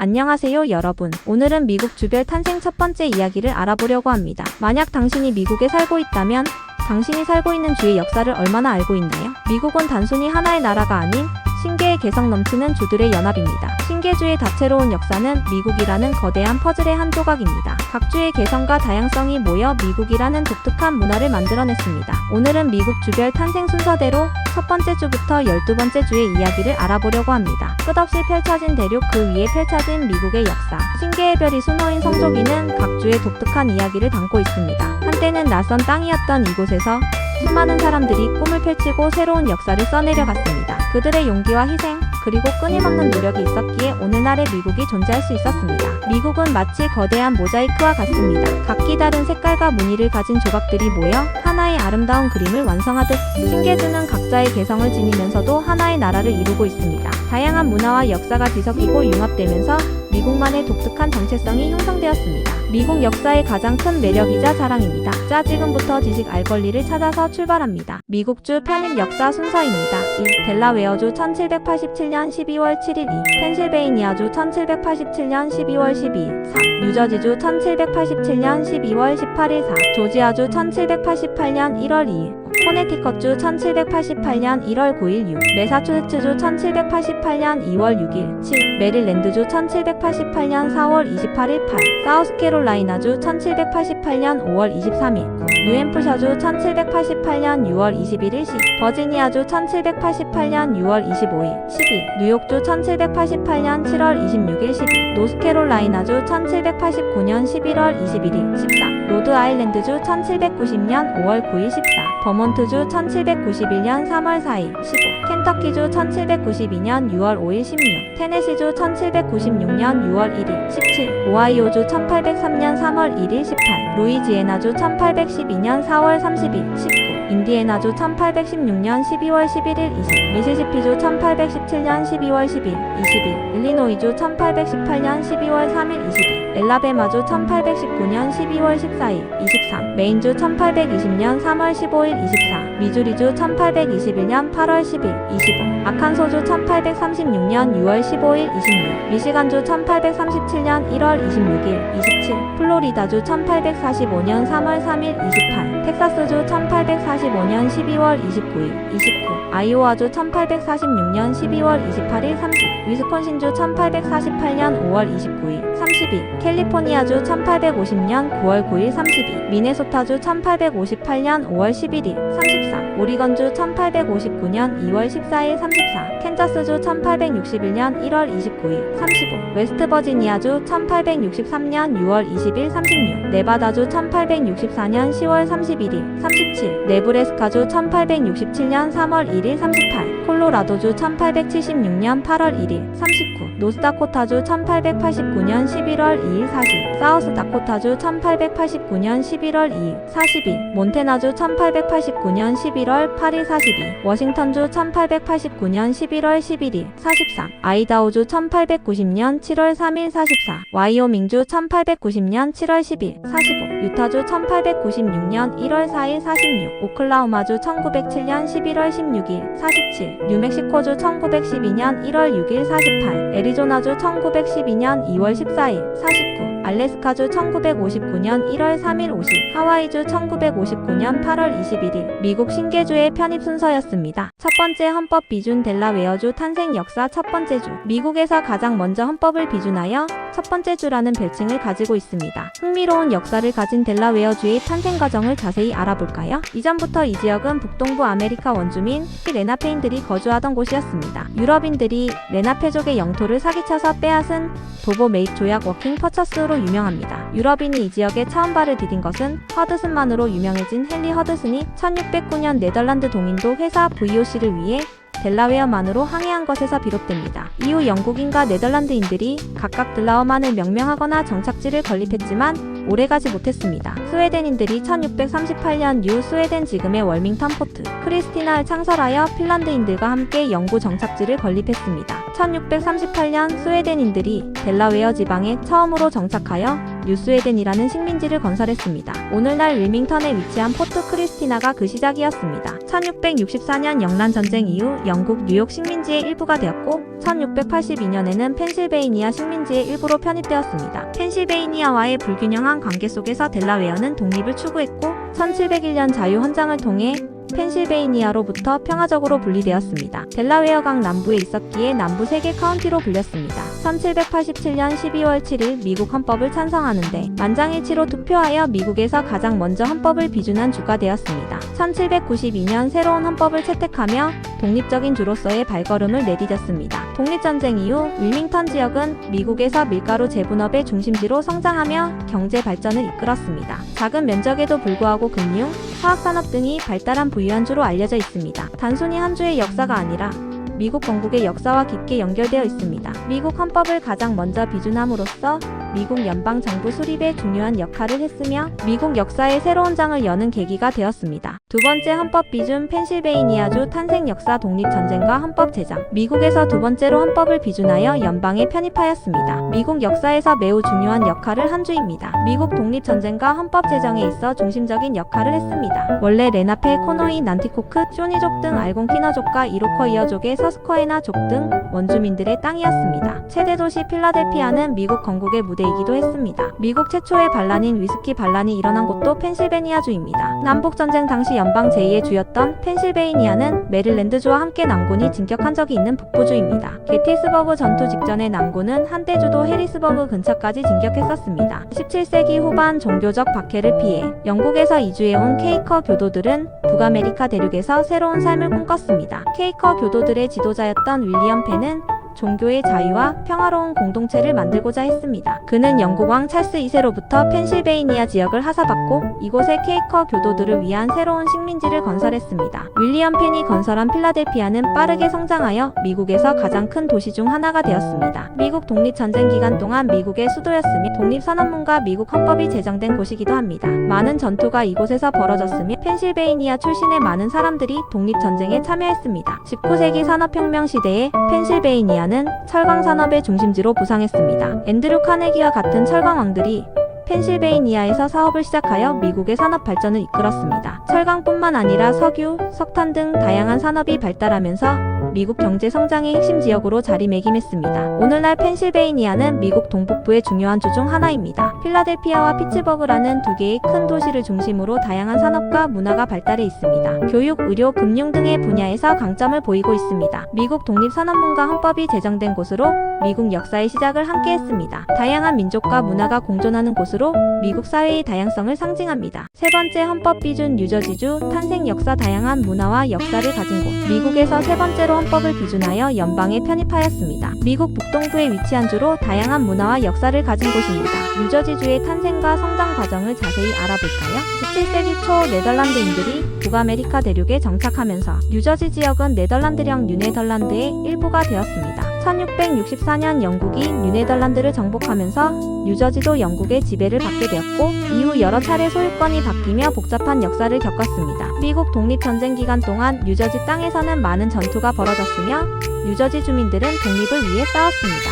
안녕하세요 여러분. 오늘은 미국 주별 탄생 첫 번째 이야기를 알아보려고 합니다. 만약 당신이 미국에 살고 있다면 당신이 살고 있는 주의 역사를 얼마나 알고 있나요? 미국은 단순히 하나의 나라가 아닌 신계의 개성 넘치는 주들의 연합입니다. 신계주의 다채로운 역사는 미국이라는 거대한 퍼즐의 한 조각입니다. 각 주의 개성과 다양성이 모여 미국이라는 독특한 문화를 만들어냈습니다. 오늘은 미국 주별 탄생 순서대로 첫 번째 주부터 12번째 주의 이야기를 알아보려고 합니다. 끝없이 펼쳐진 대륙 그 위에 펼쳐진 미국의 역사. 신계의 별이 수놓인 성조기는 각 주의 독특한 이야기를 담고 있습니다. 한때는 낯선 땅이었던 이곳에서 수많은 사람들이 꿈을 펼치고 새로운 역사를 써내려갔습니다. 그들의 용기와 희생, 그리고 끊임없는 노력이 있었기에 오늘날의 미국이 존재할 수 있었습니다. 미국은 마치 거대한 모자이크와 같습니다. 각기 다른 색깔과 무늬를 가진 조각들이 모여 하나의 아름다운 그림을 완성하듯 신계주는 각자의 개성을 지니면서도 하나의 나라를 이루고 있습니다. 다양한 문화와 역사가 뒤섞이고 융합되면서 미국만의 독특한 정체성이 형성되었습니다. 미국 역사의 가장 큰 매력이자 자랑입니다. 자, 지금부터 지식 알 권리를 찾아서 출발합니다. 미국주 편입 역사 순서입니다. 1. 델라웨어주 1787년 12월 7일 2. 펜실베이니아주 1787년 12월 12일 3. 뉴저지주 1787년 12월 18일 4. 조지아주 1788년 1월 2일 코네티컷주 1788년 1월 9일 6. 매사추세츠주 1788년 2월 6일 7. 메릴랜드주 1788년 4월 28일 8. 사우스캐롤라이나주 1788년 5월 23일 9. 뉴햄프셔주 1788년 6월 21일 10. 버지니아주 1788년 6월 25일 11. 뉴욕주 1788년 7월 26일 12. 노스캐롤라이나주 1789년 11월 21일 14. 로드아일랜드주 1790년 5월 9일 14. 버몬트주 1791년 3월 4일 15. 켄터키주 1792년 6월 5일 16. 테네시주 1796년 6월 1일 17. 오하이오주 1803년 3월 1일 18. 루이지애나주 1812년 4월 30일 19. 인디애나주 1816년 12월 11일 20. 미시시피주 1817년 12월 10일 21. 일리노이주 1818년 12월 3일 22. 엘라베마주 1819년 12월 14일 23. 메인주 1820년 3월 15일 24. 미주리주 1821년 8월 10일 25. 아칸소주 1836년 6월 15일 26. 미시간주 1837년 1월 26일 27. 플로리다주 1845년 3월 3일 28. 텍사스주 1845년 12월 29일 29. 아이오와주 1846년 12월 28일 30. 위스콘신주 1848년 5월 29일 32. 캘리포니아주 1850년 9월 9일 32. 미네소타주 1858년 5월 11일 34. 오리건주 1859년 2월 14일 34. 캔자스주 1861년 1월 29일 35. 웨스트버지니아주 1863년 6월 20일 36. 네바다주 1864년 10월 31일 37. 네브래스카주 1867년 3월 1일 38. 콜로라도주 1876년 8월 1일 39. 노스다코타주 1889년 11월 2일 40. 사우스다코타주 1889년 11월 2일 42. 몬테나주 1889년 11월 8일 42. 워싱턴주 1889년 11월 11일 43. 아이다호주 1890년 7월 3일 44. 와이오밍주 1890년 7월 10일 45. 유타주 1896년 1월 4일 46. 오클라호마주 1907년 11월 16일 47. 뉴멕시코주 1912년 1월 6일 48. 애리조나주 1912년 2월 14일 49. 알래스카주 1959년 1월 3일 50. 하와이주 1959년 8월 21일. 미국 신계주의 편입 순서였습니다. 첫 번째 헌법 비준 델라웨어주 탄생 역사 첫 번째 주. 미국에서 가장 먼저 헌법을 비준하여 첫 번째 주라는 별칭을 가지고 있습니다. 흥미로운 역사를 가진 델라웨어주의 탄생 과정을 자세히 알아볼까요? 이전부터 이 지역은 북동부 아메리카 원주민 레나페인들이 거주하던 곳이었습니다. 유럽인들이 레나페족의 영토를 사기쳐서 빼앗은 도보 메이트 조약 워킹 퍼처스로 유명합니다. 유럽인이 이 지역에 처음 발을 디딘 것은 허드슨만으로 유명해진 헨리 허드슨이 1609년 네덜란드 동인도 회사 VOC를 위해 델라웨어만으로 항해한 것에서 비롯됩니다. 이후 영국인과 네덜란드인들이 각각 델라워만을 명명하거나 정착지를 건립했지만 오래가지 못했습니다. 스웨덴인들이 1638년 뉴 스웨덴 지금의 월밍턴 포트 크리스티나를 창설하여 핀란드인들과 함께 영구 정착지를 건립했습니다. 1638년 스웨덴인들이 델라웨어 지방에 처음으로 정착하여 뉴스웨덴이라는 식민지를 건설했습니다. 오늘날 윌밍턴에 위치한 포트 크리스티나가 그 시작이었습니다. 1664년 영란 전쟁 이후 영국 뉴욕 식민지의 일부가 되었고 1682년에는 펜실베이니아 식민지의 일부로 편입되었습니다. 펜실베이니아와의 불균형한 관계 속에서 델라웨어는 독립을 추구했고 1701년 자유헌장을 통해 펜실베이니아로부터 평화적으로 분리되었습니다. 델라웨어강 남부에 있었기에 남부 3개 카운티로 불렸습니다. 1787년 12월 7일 미국 헌법을 찬성하는데 만장일치로 투표하여 미국에서 가장 먼저 헌법을 비준한 주가 되었습니다. 1792년 새로운 헌법을 채택하며 독립적인 주로서의 발걸음을 내디뎠습니다. 독립전쟁 이후 윌밍턴 지역은 미국에서 밀가루 재분업의 중심지로 성장하며 경제 발전을 이끌었습니다. 작은 면적에도 불구하고 금융, 화학산업 등이 발달한 부유한 주로 알려져 있습니다. 단순히 한 주의 역사가 아니라 미국 건국의 역사와 깊게 연결되어 있습니다. 미국 헌법을 가장 먼저 비준함으로써 미국 연방정부 수립에 중요한 역할을 했으며 미국 역사의 새로운 장을 여는 계기가 되었습니다. 두 번째 헌법 비준 펜실베이니아주 탄생 역사 독립전쟁과 헌법 제정. 미국에서 두 번째로 헌법을 비준하여 연방에 편입하였습니다. 미국 역사에서 매우 중요한 역할을 한 주입니다. 미국 독립전쟁과 헌법 제정에 있어 중심적인 역할을 했습니다. 원래 레나페, 코노이, 난티코크, 쇼니족 등 알곤키너족과 이로쿼이어족의 서스쿼에나족 등 원주민들의 땅이었습니다. 최대 도시 필라델피아는 미국 건국의 무대이기도 했습니다. 미국 최초의 반란인 위스키 반란이 일어난 곳도 펜실베니아주입니다. 남북전쟁 당시 연방 제2의 주였던 펜실베이니아는 메릴랜드주와 함께 남군이 진격한 적이 있는 북부주입니다. 게티스버그 전투 직전에 남군은 한대주도 해리스버그 근처까지 진격했었습니다. 17세기 후반 종교적 박해를 피해 영국에서 이주해온 케이커 교도들은 북아메리카 대륙에서 새로운 삶을 꿈꿨습니다. 케이커 교도들의 지도자였던 윌리엄 펜은 종교의 자유와 평화로운 공동체를 만들고자 했습니다. 그는 영국 왕 찰스 2세로부터 펜실베이니아 지역을 하사받고 이곳에 케이커 교도들을 위한 새로운 식민지를 건설했습니다. 윌리엄 펜이 건설한 필라델피아는 빠르게 성장하여 미국에서 가장 큰 도시 중 하나가 되었습니다. 미국 독립전쟁 기간 동안 미국의 수도였으며 독립선언문과 미국 헌법이 제정된 곳이기도 합니다. 많은 전투가 이곳에서 벌어졌으며 펜실베이니아 출신의 많은 사람들이 독립전쟁에 참여했습니다. 19세기 산업혁명 시대에 펜실베이니아는 철강 산업의 중심지로 부상했습니다. 앤드류 카네기와 같은 철강왕들이 펜실베이니아에서 사업을 시작하여 미국의 산업 발전을 이끌었습니다. 철강뿐만 아니라 석유, 석탄 등 다양한 산업이 발달하면서 미국 경제 성장의 핵심 지역으로 자리매김했습니다. 오늘날 펜실베이니아는 미국 동북부의 중요한 주 중 하나입니다. 필라델피아와 피츠버그라는 두 개의 큰 도시를 중심으로 다양한 산업과 문화가 발달해 있습니다. 교육, 의료, 금융 등의 분야에서 강점을 보이고 있습니다. 미국 독립선언문과 헌법이 제정된 곳으로 미국 역사의 시작을 함께 했습니다. 다양한 민족과 문화가 공존하는 곳으로 미국 사회의 다양성을 상징합니다. 세 번째 헌법 비준 뉴저지주 탄생 역사 다양한 문화와 역사를 가진 곳. 미국에서 세 번째로 헌법을 비준하여 연방에 편입하였습니다. 미국 북동부에 위치한 주로 다양한 문화와 역사를 가진 곳입니다. 뉴저지주의 탄생과 성장 과정을 자세히 알아볼까요? 17세기 초 네덜란드인들이 북아메리카 대륙에 정착하면서 뉴저지 지역은 네덜란드령 뉴네덜란드의 일부가 되었습니다. 1664년 영국이 뉴네덜란드를 정복하면서 뉴저지도 영국의 지배를 받게 되었고 이후 여러 차례 소유권이 바뀌며 복잡한 역사를 겪었습니다. 미국 독립전쟁 기간 동안 뉴저지 땅에서는 많은 전투가 벌어졌으며 뉴저지 주민들은 독립을 위해 싸웠습니다.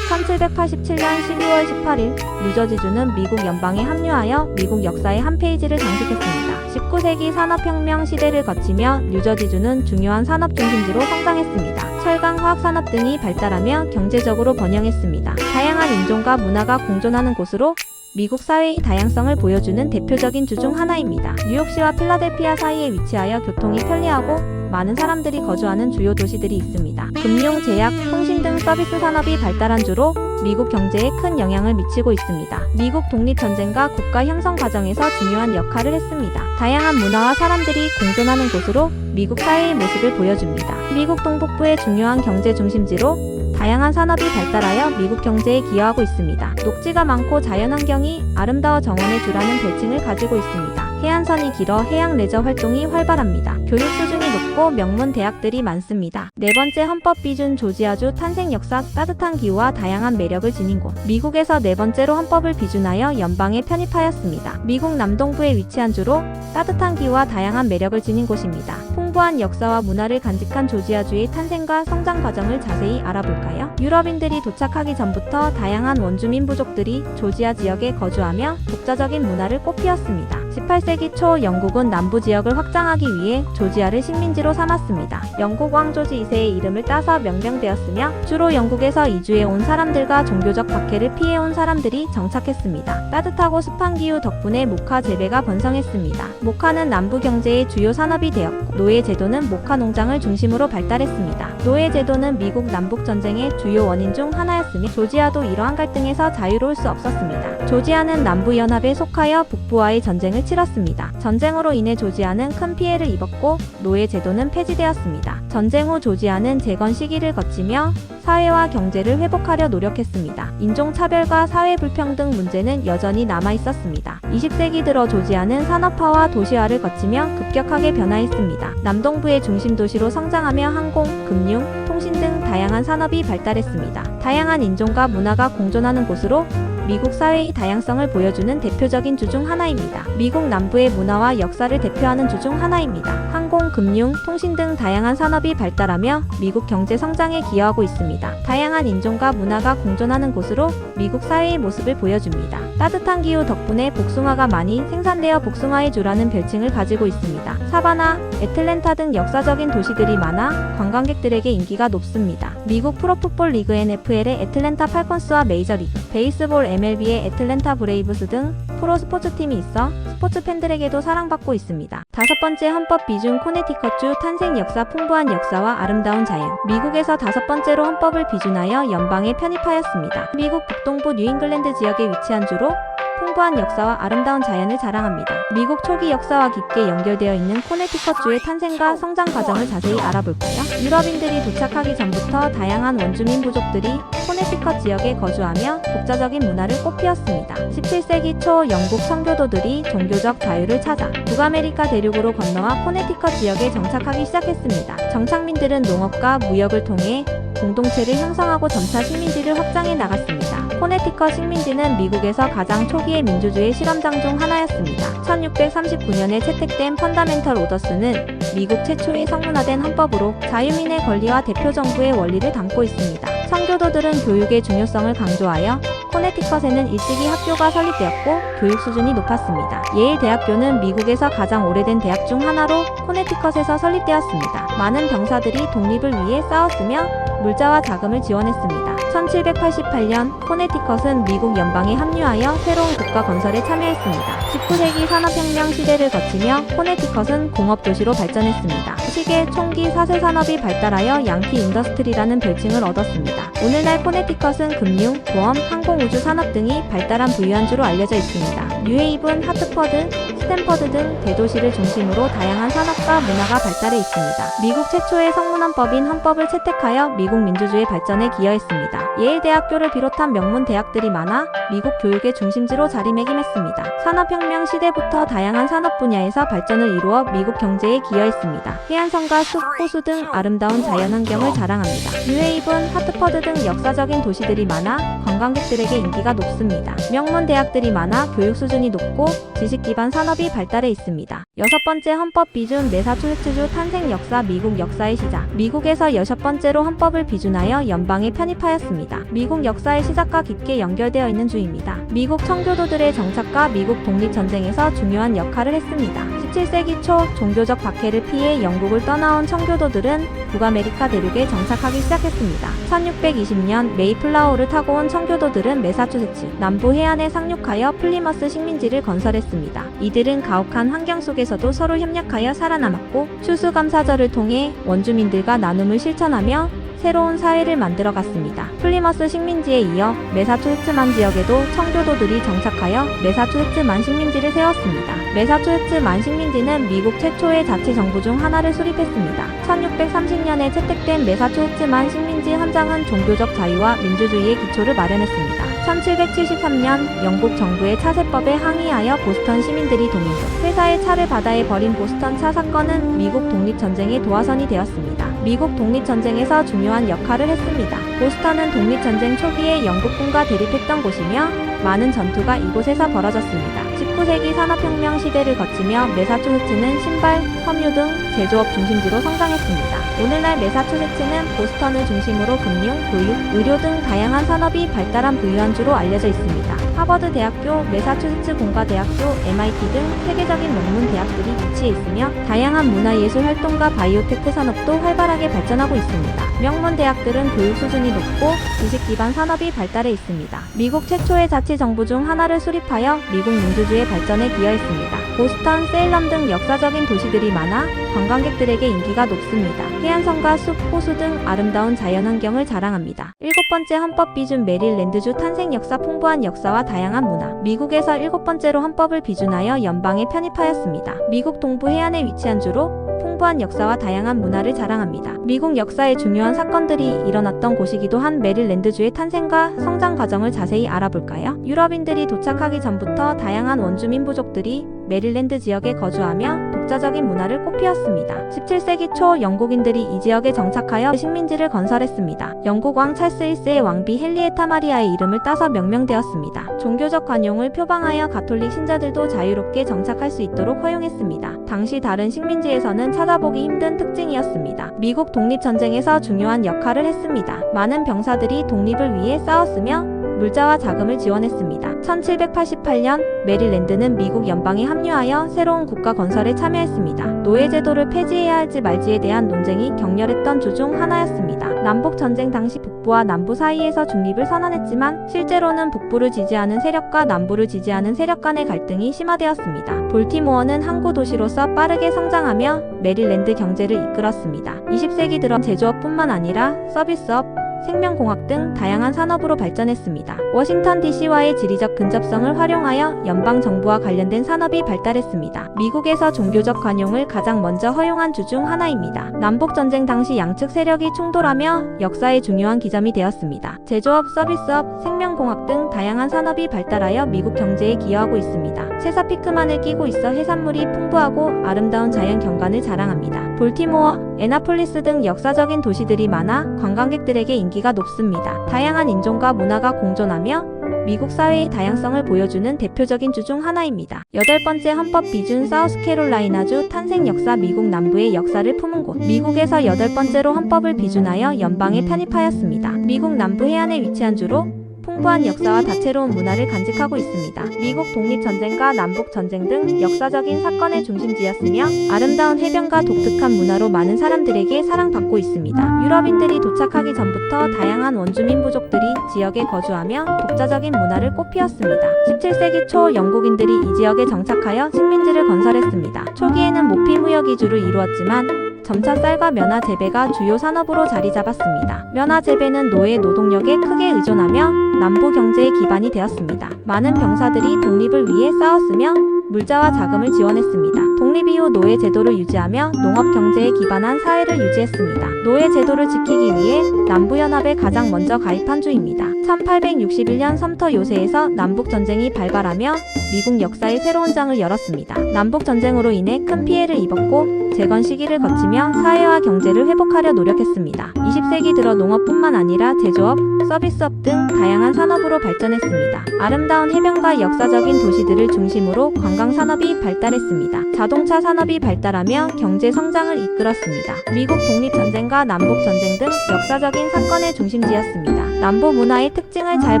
1787년 12월 18일 뉴저지주는 미국 연방에 합류하여 미국 역사의 한 페이지를 장식했습니다. 19세기 산업혁명 시대를 거치며 뉴저지주는 중요한 산업 중심지로 성장했습니다. 철강, 화학산업 등이 발달하며 경제적으로 번영했습니다. 다양한 인종과 문화가 공존하는 곳으로 미국 사회의 다양성을 보여주는 대표적인 주 중 하나입니다. 뉴욕시와 필라델피아 사이에 위치하여 교통이 편리하고 많은 사람들이 거주하는 주요 도시들이 있습니다. 금융, 제약, 통신 등 서비스 산업이 발달한 주로 미국 경제에 큰 영향을 미치고 있습니다. 미국 독립전쟁과 국가 형성 과정에서 중요한 역할을 했습니다. 다양한 문화와 사람들이 공존하는 곳으로 미국 사회의 모습을 보여줍니다. 미국 동북부의 중요한 경제 중심지로 다양한 산업이 발달하여 미국 경제에 기여하고 있습니다. 녹지가 많고 자연환경이 아름다워 정원의 주라는 별칭을 가지고 있습니다. 해안선이 길어 해양 레저 활동이 활발합니다. 교육 수준이 높고 명문 대학들이 많습니다. 네 번째 헌법 비준 조지아주 탄생 역사 따뜻한 기후와 다양한 매력을 지닌 곳. 미국에서 네 번째로 헌법을 비준하여 연방에 편입하였습니다. 미국 남동부에 위치한 주로 따뜻한 기후와 다양한 매력을 지닌 곳입니다. 풍부한 역사와 문화를 간직한 조지아주의 탄생과 성장 과정을 자세히 알아볼까요? 유럽인들이 도착하기 전부터 다양한 원주민 부족들이 조지아 지역에 거주하며 독자적인 문화를 꽃피웠습니다. 18세기 초 영국은 남부 지역을 확장하기 위해 조지아를 식민지로 삼았습니다. 영국 왕 조지 2세의 이름을 따서 명명되었으며 주로 영국에서 이주해 온 사람들과 종교적 박해를 피해온 사람들이 정착했습니다. 따뜻하고 습한 기후 덕분에 모카 재배가 번성했습니다. 모카는 남부 경제의 주요 산업이 되었고 노예 제도는 모카 농장을 중심으로 발달했습니다. 노예 제도는 미국 남북 전쟁의 주요 원인 중 하나였으며 조지아도 이러한 갈등에서 자유로울 수 없었습니다. 조지아는 남부 연합에 속하여 북부와의 전쟁을 치렀습니다. 전쟁으로 인해 조지아는 큰 피해를 입었고 노예 제도는 폐지되었습니다. 전쟁 후 조지아는 재건 시기를 거치며 사회와 경제를 회복하려 노력했습니다. 인종차별과 사회 불평등 문제는 여전히 남아있었습니다. 20세기 들어 조지아는 산업화와 도시화를 거치며 급격하게 변화했습니다. 남동부의 중심 도시로 성장하며 항공, 금융, 통신 등 다양한 산업이 발달했습니다. 다양한 인종과 문화가 공존하는 곳으로 미국 사회의 다양성을 보여주는 대표적인 주 중 하나입니다. 미국 남부의 문화와 역사를 대표하는 주 중 하나입니다. 항공, 금융, 통신 등 다양한 산업이 발달하며 미국 경제 성장에 기여하고 있습니다. 다양한 인종과 문화가 공존하는 곳으로 미국 사회의 모습을 보여줍니다. 따뜻한 기후 덕분에 복숭아가 많이 생산되어 복숭아의 주라는 별칭을 가지고 있습니다. 사바나, 애틀랜타 등 역사적인 도시들이 많아 관광객들에게 인기가 높습니다. 미국 프로풋볼 리그 NFL의 애틀랜타 팔콘스와 메이저리그 베이스볼 MLB의 애틀랜타 브레이브스 등 프로 스포츠팀이 있어 스포츠 팬들에게도 사랑받고 있습니다. 다섯 번째 헌법 비준 코네티컷주 탄생 역사 풍부한 역사와 아름다운 자연. 미국에서 다섯 번째로 헌법을 비준하여 연방에 편입하였습니다. 미국 북동부 뉴잉글랜드 지역에 위치한 주로 풍부한 역사와 아름다운 자연을 자랑합니다. 미국 초기 역사와 깊게 연결되어 있는 코네티컷주의 탄생과 성장 과정을 자세히 알아볼까요? 유럽인들이 도착하기 전부터 다양한 원주민 부족들이 코네티컷 지역에 거주하며 독자적인 문화를 꽃피웠습니다. 17세기 초 영국 청교도들이 종교적 자유를 찾아 북아메리카 대륙으로 건너와 코네티컷 지역에 정착하기 시작했습니다. 정착민들은 농업과 무역을 통해 공동체를 형성하고 점차 식민지를 확장해 나갔습니다. 코네티컷 식민지는 미국에서 가장 초기의 민주주의 실험장 중 하나였습니다. 1639년에 채택된 펀더멘털 오더스는 미국 최초의 성문화된 헌법으로 자유민의 권리와 대표정부의 원리를 담고 있습니다. 청교도들은 교육의 중요성을 강조하여 코네티컷에는 일찍이 학교가 설립되었고 교육 수준이 높았습니다. 예일 대학교는 미국에서 가장 오래된 대학 중 하나로 코네티컷에서 설립되었습니다. 많은 병사들이 독립을 위해 싸웠으며 물자와 자금을 지원했습니다. 1788년 코네티컷은 미국 연방에 합류하여 새로운 국가 건설에 참여했습니다. 19세기 산업혁명 시대를 거치며 코네티컷은 공업도시로 발전했습니다. 시계, 총기, 사슬 산업이 발달하여 양키 인더스트리라는 별칭을 얻었습니다. 오늘날 코네티컷은 금융, 보험, 항공우주 산업 등이 발달한 부유한 주로 알려져 있습니다. 뉴헤이븐, 하트퍼드, 스탠퍼드 등 대도시를 중심으로 다양한 산업과 문화가 발달해 있습니다. 미국 최초의 성문헌법인 헌법을 채택하여 미국 민주주의 발전에 기여했습니다. 예일 대학교를 비롯한 명문 대학들이 많아 미국 교육의 중심지로 자리매김했습니다. 산업혁명 시대부터 다양한 산업 분야에서 발전을 이루어 미국 경제에 기여했습니다. 해안선과 숲, 호수 등 아름다운 자연환경을 자랑합니다. 뉴헤이븐, 하트퍼드 등 역사적인 도시들이 많아 관광객들에게 인기가 높습니다. 명문 대학들이 많아 교육 수준이 높고 지식 기반 산업이 발달해 있습니다. 여섯 번째 헌법 비준 매사추세츠주 탄생 역사 미국 역사의 시작. 미국에서 여섯 번째로 헌법을 비준하여 연방에 편입하였습니다. 미국 역사의 시작과 깊게 연결되어 있는 주입니다. 미국 청교도들의 정착과 미국 독립전쟁에서 중요한 역할을 했습니다. 17세기 초 종교적 박해를 피해 영국을 떠나온 청교도들은 북아메리카 대륙에 정착하기 시작했습니다. 1620년 메이플라워를 타고 온 청교도들은 매사추세츠 남부 해안에 상륙하여 플리머스 식민지를 건설했습니다. 이들은 가혹한 환경 속에서도 서로 협력하여 살아남았고 추수감사절을 통해 원주민들과 나눔을 실천하며 새로운 사회를 만들어갔습니다. 플리머스 식민지에 이어 매사추세츠만 지역에도 청교도들이 정착하여 매사추세츠만 식민지를 세웠습니다. 매사추세츠만 식민지는 미국 최초의 자치정부 중 하나를 수립했습니다. 1630년에 채택된 매사추세츠만 식민지 헌장은 종교적 자유와 민주주의의 기초를 마련했습니다. 1773년 영국 정부의 차세법에 항의하여 보스턴 시민들이 동인도 회사의 차를 바다에 버린 보스턴 차 사건은 미국 독립전쟁의 도화선이 되었습니다. 미국 독립전쟁에서 중요한 역할을 했습니다. 보스턴은 독립전쟁 초기에 영국군과 대립했던 곳이며 많은 전투가 이곳에서 벌어졌습니다. 19세기 산업혁명 시대를 거치며 매사추세츠는 신발, 섬유 등 제조업 중심지로 성장했습니다. 오늘날 매사추세츠는 보스턴을 중심으로 금융, 교육, 의료 등 다양한 산업이 발달한 부유한 주로 알려져 있습니다. 하버드 대학교, 매사추세츠 공과대학교, MIT 등 세계적인 명문 대학들이 위치해 있으며 다양한 문화예술 활동과 바이오테크 산업도 활발하게 발전하고 있습니다. 명문 대학들은 교육 수준이 높고 지식 기반 산업이 발달해 있습니다. 미국 최초의 자치정부 중 하나를 수립하여 미국 민주주의 발전에 기여했습니다. 보스턴, 세일럼 등 역사적인 도시들이 많아 관광객들에게 인기가 높습니다. 해안선과 숲, 호수 등 아름다운 자연환경을 자랑합니다. 7번째 헌법 비준 메릴랜드주 탄생 역사 풍부한 역사와 다양한 문화. 미국에서 7번째로 헌법을 비준하여 연방에 편입하였습니다. 미국 동부 해안에 위치한 주로 풍부한 역사와 다양한 문화를 자랑합니다. 미국 역사의 중요한 사건들이 일어났던 곳이기도 한 메릴랜드주의 탄생과 성장 과정을 자세히 알아볼까요? 유럽인들이 도착하기 전부터 다양한 원주민 부족들이 메릴랜드 지역에 거주하며 독자적인 문화를 꽃피웠습니다. 17세기 초 영국인들이 이 지역에 정착하여 식민지를 건설했습니다. 영국 왕 찰스 1세의 왕비 헨리에타 마리아의 이름을 따서 명명되었습니다. 종교적 관용을 표방하여 가톨릭 신자들도 자유롭게 정착할 수 있도록 허용했습니다. 당시 다른 식민지에서는 찾아보기 힘든 특징이었습니다. 미국 독립전쟁에서 중요한 역할을 했습니다. 많은 병사들이 독립을 위해 싸웠으며 물자와 자금을 지원했습니다. 1788년 메릴랜드는 미국 연방에 합류하여 새로운 국가 건설에 참여했습니다. 노예제도를 폐지해야 할지 말지에 대한 논쟁이 격렬했던 주 중 하나였습니다. 남북전쟁 당시 북부와 남부 사이에서 중립을 선언했지만 실제로는 북부를 지지하는 세력과 남부를 지지하는 세력 간의 갈등이 심화되었습니다. 볼티모어는 항구 도시로서 빠르게 성장하며 메릴랜드 경제를 이끌었습니다. 20세기 들어 제조업뿐만 아니라 서비스업, 생명공학 등 다양한 산업으로 발전했습니다. 워싱턴 DC와의 지리적 근접성을 활용하여 연방정부와 관련된 산업이 발달했습니다. 미국에서 종교적 관용을 가장 먼저 허용한 주 중 하나입니다. 남북전쟁 당시 양측 세력이 충돌하며 역사의 중요한 기점이 되었습니다. 제조업, 서비스업, 생명공학 등 다양한 산업이 발달하여 미국 경제에 기여하고 있습니다. 체사피크만을 끼고 있어 해산물이 풍부하고 아름다운 자연 경관을 자랑합니다. 볼티모어, 애나폴리스 등 역사적인 도시들이 많아 관광객들에게 인기가 높습니다. 다양한 인종과 문화가 공존하며 미국 사회의 다양성을 보여주는 대표적인 주 중 하나입니다. 8번째 헌법 비준 사우스캐롤라이나주 탄생 역사. 미국 남부의 역사를 품은 곳. 미국에서 8번째로 헌법을 비준하여 연방에 편입하였습니다. 미국 남부 해안에 위치한 주로 풍부한 역사와 다채로운 문화를 간직하고 있습니다. 미국 독립전쟁과 남북전쟁 등 역사적인 사건의 중심지였으며 아름다운 해변과 독특한 문화로 많은 사람들에게 사랑받고 있습니다. 유럽인들이 도착하기 전부터 다양한 원주민 부족들이 지역에 거주하며 독자적인 문화를 꽃피웠습니다. 17세기 초 영국인들이 이 지역에 정착하여 식민지를 건설했습니다. 초기에는 모피 무역이 주를 이루었지만 점차 쌀과 면화 재배가 주요 산업으로 자리 잡았습니다. 면화 재배는 노예 노동력에 크게 의존하며 남부 경제의 기반이 되었습니다. 많은 병사들이 독립을 위해 싸웠으며 물자와 자금을 지원했습니다. 독립 이후 노예 제도를 유지하며 농업 경제에 기반한 사회를 유지했습니다. 노예 제도를 지키기 위해 남부연합에 가장 먼저 가입한 주입니다. 1861년 섬터 요새에서 남북전쟁이 발발하며 미국 역사의 새로운 장을 열었습니다. 남북전쟁으로 인해 큰 피해를 입었고 재건 시기를 거치며 사회와 경제를 회복하려 노력했습니다. 20세기 들어 농업뿐만 아니라 제조업, 서비스업 등 다양한 산업으로 발전했습니다. 아름다운 해변과 역사적인 도시들을 중심으로 관광산업이 발달했습니다. 자동차 산업이 발달하며 경제 성장을 이끌었습니다. 미국 독립전쟁과 남북전쟁 등 역사적인 사건의 중심지였습니다. 남부 문화의 특징을 잘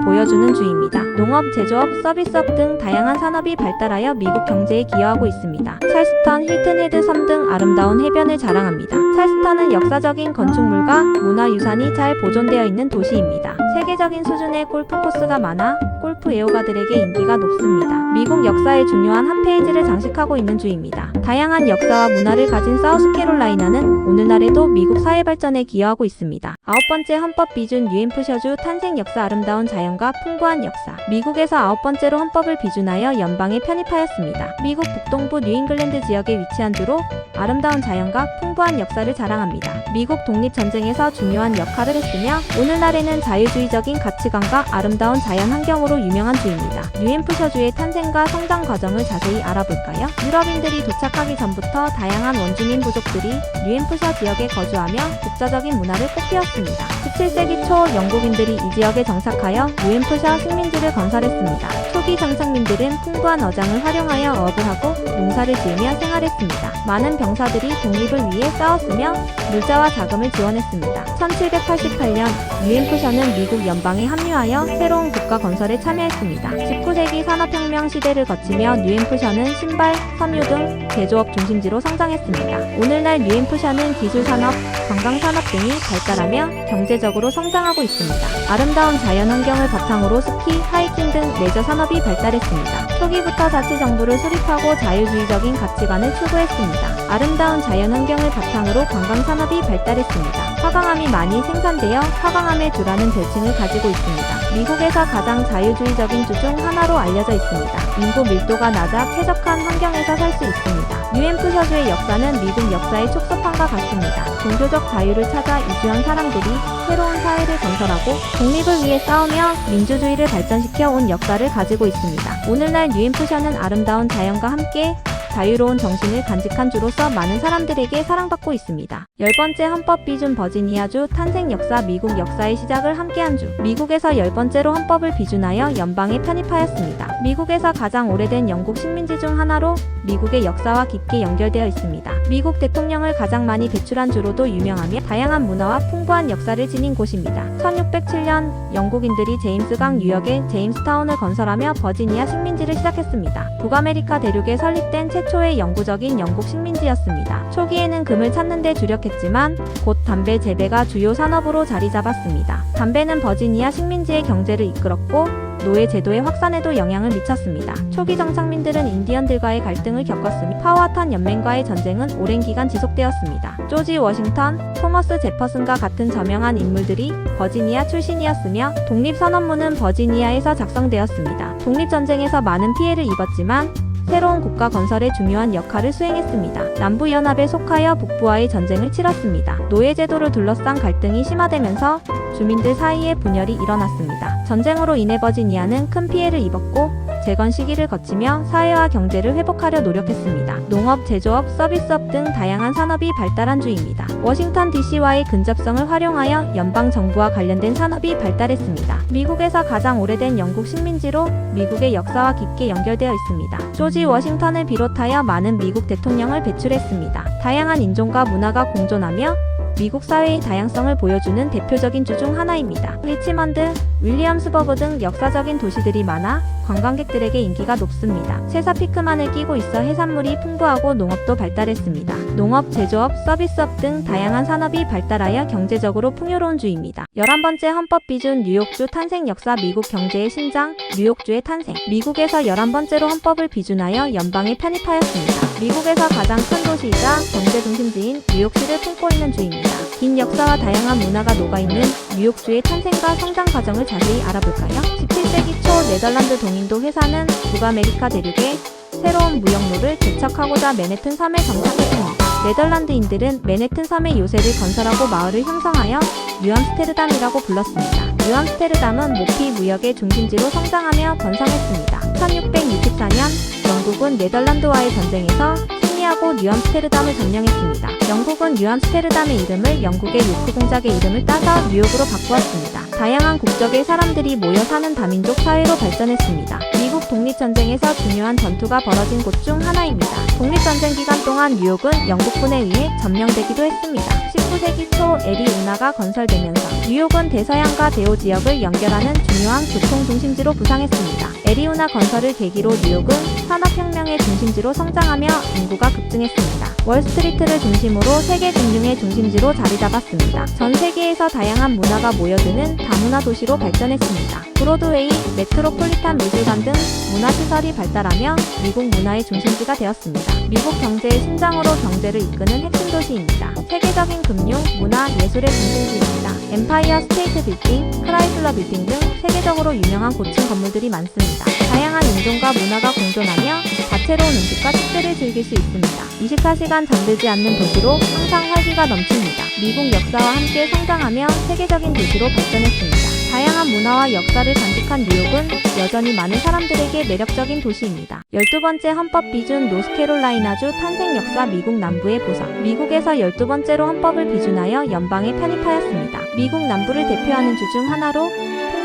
보여주는 주입니다. 농업, 제조업, 서비스업 등 다양한 산업이 발달하여 미국 경제에 기여하고 있습니다. 찰스턴, 힐튼헤드 섬 등 아름다운 해변을 자랑합니다. 찰스턴은 역사적인 건축물과 문화유산이 잘 보존되어 있는 도시입니다. 세계적인 수준의 골프 코스가 많아 골프 애호가들에게 인기가 높습니다. 미국 역사의 중요한 한 페이지를 장식하고 있는 주입니다. 다양한 역사와 문화를 가진 사우스캐롤라이나는 오늘날에도 미국 사회 발전에 기여하고 있습니다. 9번째 헌법 비준 뉴햄프셔주 탄생 역사. 아름다운 자연과 풍부한 역사. 미국에서 9번째로 헌법을 비준하여 연방에 편입하였습니다. 미국 북동부 뉴잉글랜드 지역에 위치한 주로 아름다운 자연과 풍부한 역사를 자랑합니다. 미국 독립전쟁에서 중요한 역할을 했으며 오늘날에는 자유주의적인 가치관과 아름다운 자연 환경으로 유명한 주입니다. 뉴햄프셔주의 탄생과 성장 과정을 자세히 알아볼까요? 유럽인들이 도착하기 전부터 다양한 원주민 부족들이 뉴햄프셔 지역에 거주하며 독자적인 문화를 꽃피웠습니다. 17세기 초 영국인들이 이 지역에 정착하여 뉴햄프셔 식민지를 건설했습니다. 초기 정착민들은 풍부한 어장을 활용하여 어업을 하고 농사를 지으며 생활했습니다. 많은 병사들이 독립을 위해 싸웠으며 물자와 자금을 지원했습니다. 1788년 뉴햄프셔는 미국 연방에 합류하여 새로운 국가 건설에 참여했습니다. 19세기 산업혁명 시대를 거치며 뉴햄프셔는 신발, 섬유 등 제조업 중심지로 성장했습니다. 오늘날 뉴햄프셔는 기술산업, 관광산업 등이 발달하며 경제적으로 성장하고 있습니다. 아름다운 자연환경을 바탕으로 스키, 하이킹 등 레저 산업이 발달했습니다. 초기부터 자치정부를 수립하고 자유주의적인 가치관을 추구했습니다. 아름다운 자연환경을 바탕으로 관광산업이 발달했습니다. 화강암이 많이 생산되어 화강암의 주라는 별칭을 가지고 있습니다. 미국에서 가장 자유주의적인 주 중 하나로 알려져 있습니다. 인구 밀도가 낮아 쾌적한 환경에서 살 수 있습니다. 뉴햄프셔주의 역사는 미국 역사의 촉소판과 같습니다. 종교적 자유를 찾아 이주한 사람들이 새로운 사회를 건설하고 독립을 위해 싸우며 민주주의를 발전시켜 온 역사를 가지고 있습니다. 오늘날 뉴햄프셔는 아름다운 자연과 함께 자유로운 정신을 간직한 주로서 많은 사람들에게 사랑받고 있습니다. 10번째 헌법 비준 버지니아주 탄생 역사 미국 역사의 시작을 함께한 주. 미국에서 10번째로 헌법을 비준하여 연방에 편입하였습니다. 미국에서 가장 오래된 영국 식민지 중 하나로 미국의 역사와 깊게 연결되어 있습니다. 미국 대통령을 가장 많이 배출한 주로도 유명하며 다양한 문화와 풍부한 역사를 지닌 곳입니다. 1607년 영국인들이 제임스강 유역에 제임스타운을 건설하며 버지니아 식민지를 시작했습니다. 북아메리카 대륙에 설립된 최초의 영구적인 영국 식민지였습니다. 초기에는 금을 찾는 데 주력했지만 곧 담배 재배가 주요 산업으로 자리 잡았습니다. 담배는 버지니아 식민지의 경제를 이끌었고 노예 제도의 확산에도 영향을 미쳤습니다. 초기 정착민들은 인디언들과의 갈등을 겪었으며 파워탄 연맹과의 전쟁은 오랜 기간 지속되었습니다. 조지 워싱턴, 토머스 제퍼슨과 같은 저명한 인물들이 버지니아 출신이었으며 독립선언문은 버지니아에서 작성되었습니다. 독립전쟁에서 많은 피해를 입었지만 새로운 국가 건설에 중요한 역할을 수행했습니다. 남부연합에 속하여 북부와의 전쟁을 치렀습니다. 노예제도를 둘러싼 갈등이 심화되면서 주민들 사이에 분열이 일어났습니다. 전쟁으로 인해 버지니아는 큰 피해를 입었고 재건 시기를 거치며 사회와 경제를 회복하려 노력했습니다. 농업, 제조업, 서비스업 등 다양한 산업이 발달한 주입니다. 워싱턴 DC와의 근접성을 활용하여 연방 정부와 관련된 산업이 발달했습니다. 미국에서 가장 오래된 영국 식민지로 미국의 역사와 깊게 연결되어 있습니다. 조지 워싱턴을 비롯하여 많은 미국 대통령을 배출했습니다. 다양한 인종과 문화가 공존하며 미국 사회의 다양성을 보여주는 대표적인 주 중 하나입니다. 리치먼드, 윌리엄스버그 등 역사적인 도시들이 많아 관광객들에게 인기가 높습니다. 체사피크만을 끼고 있어 해산물이 풍부하고 농업도 발달했습니다. 농업, 제조업, 서비스업 등 다양한 산업이 발달하여 경제적으로 풍요로운 주입니다. 11번째 헌법 비준 뉴욕주 탄생 역사 미국 경제의 심장, 뉴욕주의 탄생. 미국에서 11번째로 헌법을 비준하여 연방에 편입하였습니다. 미국에서 가장 큰 도시이자 경제 중심지인 뉴욕시를 품고 있는 주입니다. 긴 역사와 다양한 문화가 녹아있는 뉴욕주의 탄생과 성장 과정을 자세히 알아볼까요? 17세기 초 네덜란드 동인도 회사는 북아메리카 대륙에 새로운 무역로를 개척하고자 맨해튼 섬에 정착했습니다. 네덜란드인들은 맨해튼 섬의 요새를 건설하고 마을을 형성하여 뉴암스테르담이라고 불렀습니다. 뉴암스테르담은 모피 무역의 중심지로 성장하며 번성했습니다. 1664년 영국은 네덜란드와의 전쟁에서 승리하고 뉴암스테르담을 점령했습니다. 영국은 뉴암스테르담의 이름을 영국의 요크 공작의 이름을 따서 뉴욕으로 바꾸었습니다. 다양한 국적의 사람들이 모여 사는 다민족 사회로 발전했습니다. 미국 독립전쟁에서 중요한 전투가 벌어진 곳 중 하나입니다. 독립전쟁 기간 동안 뉴욕은 영국군에 의해 점령되기도 했습니다. 19세기 초 에리 운하가 건설되면서 뉴욕은 대서양과 대호 지역을 연결하는 중요한 교통 중심지로 부상했습니다. 에리 운하 건설을 계기로 뉴욕은 산업혁명의 중심지로 성장하며 인구가 급증했습니다. 월스트리트를 중심으로 세계 금융의 중심지로 자리 잡았습니다. 전 세계에서 다양한 문화가 모여드는 다문화 도시로 발전했습니다. 브로드웨이, 메트로폴리탄 미술관 등 문화시설이 발달하며 미국 문화의 중심지가 되었습니다. 미국 경제의 심장으로 경제를 이끄는 핵심 도시입니다. 세계적인 금융, 문화, 예술의 중심지입니다. 엠파이어 스테이트 빌딩, 크라이슬러 빌딩 등 세계적으로 유명한 고층 건물들이 많습니다. 다양한 인종과 문화가 공존하며 다채로운 음식과 식재를 즐길 수 있습니다. 24시간 잠들지 않는 도시로 항상 활기가 넘칩니다. 미국 역사와 함께 성장하며 세계적인 도시로 발전했습니다. 다양한 문화와 역사를 간직한 뉴욕은 여전히 많은 사람들에게 매력적인 도시입니다. 12번째 헌법 비준 노스캐롤라이나주 탄생 역사 미국 남부의 보석. 미국에서 12번째로 헌법을 비준하여 연방에 편입하였습니다. 미국 남부를 대표하는 주 중 하나로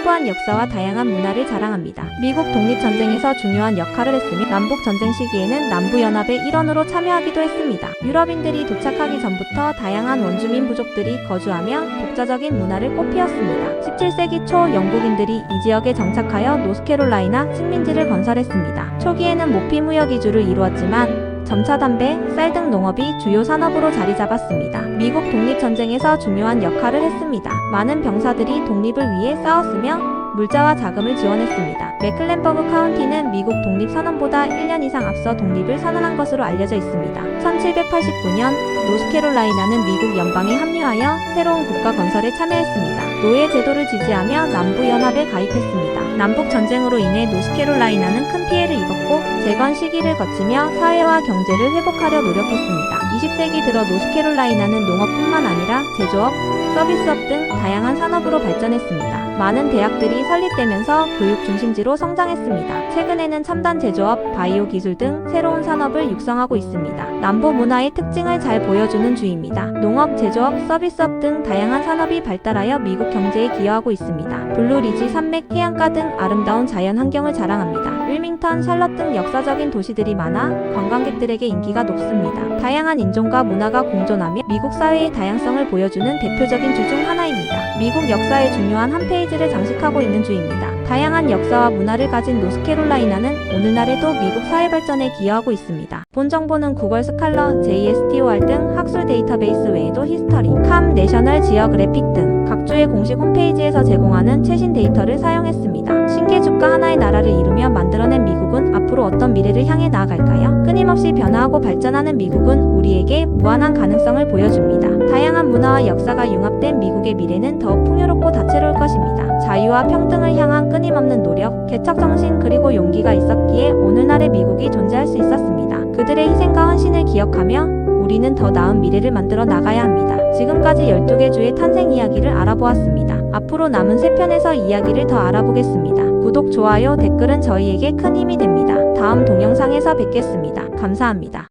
풍부한 역사와 다양한 문화를 자랑합니다. 미국 독립전쟁에서 중요한 역할을 했으며 남북전쟁 시기에는 남부연합의 일원으로 참여하기도 했습니다. 유럽인들이 도착하기 전부터 다양한 원주민 부족들이 거주하며 독자적인 문화를 꽃피웠습니다. 17세기 초 영국인들이 이 지역에 정착하여 노스캐롤라이나 식민지를 건설했습니다. 초기에는 모피 무역 위주를 이루었지만 점차 담배, 쌀 등 농업이 주요 산업으로 자리 잡았습니다. 미국 독립전쟁에서 중요한 역할을 했습니다. 많은 병사들이 독립을 위해 싸웠으며 물자와 자금을 지원했습니다. 메클렌버그 카운티는 미국 독립선언보다 1년 이상 앞서 독립을 선언한 것으로 알려져 있습니다. 1789년 노스캐롤라이나는 미국 연방에 합류하여 새로운 국가 건설에 참여했습니다. 노예 제도를 지지하며 남부연합에 가입했습니다. 남북전쟁으로 인해 노스캐롤라이나는 큰 피해를 입었고 재건 시기를 거치며 사회와 경제를 회복하려 노력했습니다. 20세기 들어 노스캐롤라이나는 농업뿐만 아니라 제조업, 서비스업 등 다양한 산업으로 발전했습니다. 많은 대학들이 설립되면서 교육 중심지로 성장했습니다. 최근에는 첨단 제조업, 바이오 기술 등 새로운 산업을 육성하고 있습니다. 남부 문화의 특징을 잘 보여주는 주입니다. 농업, 제조업, 서비스업 등 다양한 산업이 발달하여 미국 경제에 기여하고 있습니다. 블루리지 산맥, 해안가 등 아름다운 자연 환경을 자랑합니다. 윌밍턴, 샬럿 등 역사적인 도시들이 많아 관광객들에게 인기가 높습니다. 다양한 인종과 문화가 공존하며 미국 사회의 다양성을 보여주는 대표적인 주 중 하나입니다. 미국 역사의 중요한 한 페이지를 장식하고 있는 주입니다. 다양한 역사와 문화를 가진 노스캐롤라이나는 오늘날에도 미국 사회 발전에 기여하고 있습니다. 본 정보는 구글 스칼러, JSTOR 등 학술 데이터베이스 외에도 히스터리, 캄, 내셔널 지어그래픽 등 각주의 공식 홈페이지에서 제공하는 최신 데이터를 사용했습니다. 신기해 주가 하나의 나라를 이루며 만들어낸 미국은 앞으로 어떤 미래를 향해 나아갈까요? 끊임없이 변화하고 발전하는 미국은 우리에게 무한한 가능성을 보여줍니다. 다양한 문화와 역사가 융합된 미국의 미래는 더욱 풍요롭고 다채로울 것입니다. 자유와 평등을 향한 끊임없는 노력, 개척정신 그리고 용기가 있었기에 오늘날의 미국이 존재할 수 있었습니다. 그들의 희생과 헌신을 기억하며 우리는 더 나은 미래를 만들어 나가야 합니다. 지금까지 12개 주의 탄생 이야기를 알아보았습니다. 앞으로 남은 3편에서 이야기를 더 알아보겠습니다. 구독, 좋아요, 댓글은 저희에게 큰 힘이 됩니다. 다음 동영상에서 뵙겠습니다. 감사합니다.